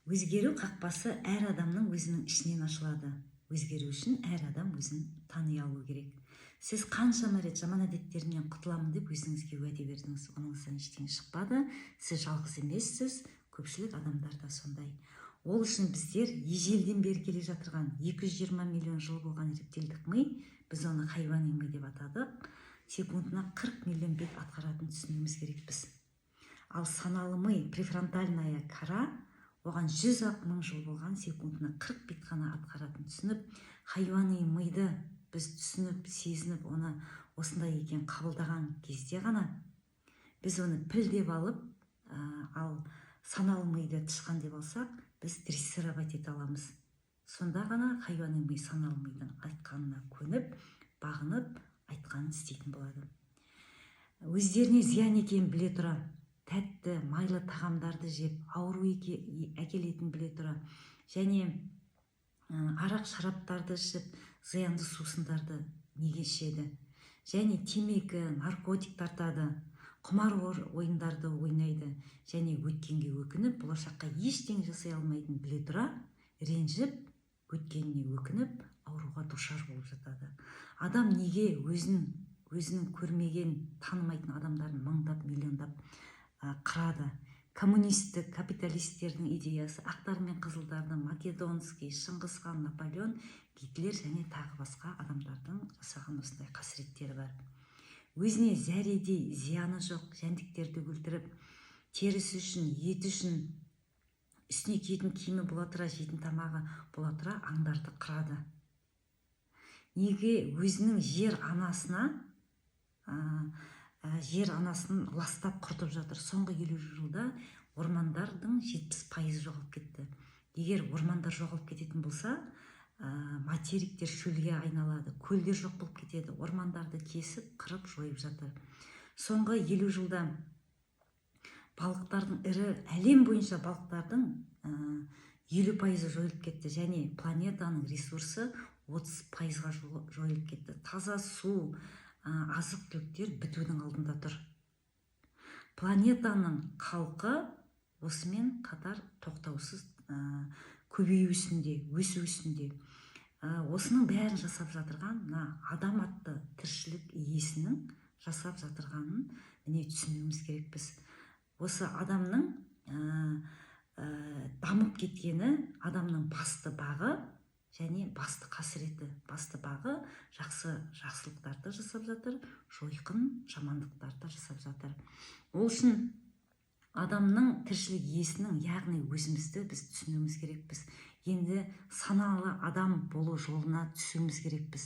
Өзгеру қақпасы әр адамның өзінің ішінен ашылады. Өзгеру үшін әр адам өзін тани алу керек. Сіз қаншама рет жаман әдеттерімнен құтыламын деп өзіңізге уәде бердіңіз, оныңыздан ештеңе шықпады. Сіз жалғыз емессіз, көпшілік адамдар да сондай. Ол үшін біздер ежелден бері келе жатырған 220 миллион жыл болған рептилдік ми, біз оны хайуани ми деп атадық, секундына 40 миллион бет атқаратынын түсінуіміз керекпіз. Ал саналы ми, префронтальная кора, оған 100 мың жыл болған, секундына 40 бет қана атқаратынын түсініп, хайуани миды біз түсініп, сезініп, оны осындай екен қабылдаған кезде ғана біз оны піл деп алып, ал саналы миды тышқан деп алсақ, біз дрессировать ете аламыз. Сонда ғана хайуани ми саналы мидың айтқанына көніп, бағынып, айтқанын істейтін болады. Өздеріне зиян екенін біле тұра, тәтті, майлы тағамдарды жеп, ауру әкелетін біле тұра, және арақ шараптарды ішіп, зиянды сусындарды неге ішеді, және темекі, наркотик тартады, құмар ойындарды ойнайды, және өткенге өкініп, болашаққа ештеңе жасай алмайтынын біле тұра, ренжіп, өткеніне өкініп, ауруға душар болып жатады. Адам неге өзінің көрмеген, танымайтын адамдарын мыңдап, миллиондап қырады? Коммунистік, капиталистердің идеясы, ақтар мен қызылдардың, Македонский, Шыңғыс хан, Наполеон, Гитлер және тағы басқа адамдардың жасаған осындай қасіреттері бар. Өзіне зәредей зияны жоқ жәндіктерді өлтіріп, терісі үшін, еті үшін, үстіне киетін киімі бола тұра, жейтін тамағы бола тұра аңдарды қырады. Неге өзінің жер анасын ластап құртып жатыр? Соңғы 50 жылда ормандардың 70% жоғалып кетті. Егер ормандар жоғалып кететін болса, материктер шөлге айналады, көлдер жоқ болып кетеді. Ормандарды кесіп, қырып, жойып жатыр. Соңғы 50 жылда балықтардың әлем бойынша балықтардың 50% жойылып кетті, және планетаның ресурсы 30%-ға жойылып кетті. Таза су, азық түліктер бітудің алдында тұр. Планетаның халқы осымен қатар тоқтаусыз көбею үстінде, өсу үстінде. Осының бәрін жасап жатырған адам атты тіршілік иесінің жасап жатырғанын түсінуіміз керекпіз. Осы адамның дамып кеткені адамның басты бағы және басты қасіреті. Басты бағы жақсылықтарды жасап жатыр, жойқын жамандықтарды жасап жатыр. Ол үшін адамның тіршілік иесінің, яғни өзімізді біз түсінуіміз керекпіз. Енді саналы адам болу жолына түсуіміз керекпіз.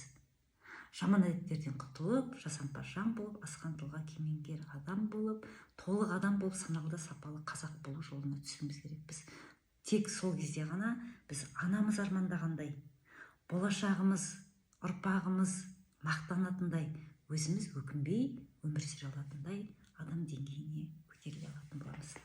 Жаман әдеттерден құтылып, жасампаз жан болып, асқан тұлға кемеңгер адам болып, толық адам болып, саналы да сапалы қазақ болу жолына түсуіміз керекпіз. Тек сол кезде ғана біз анамыз армандағандай, болашағымыз, ұрпағымыз мақтанатындай, өзіміз өкінбей өмір сүре алатындай адам деңгейіне көтеріле алатын боламыз.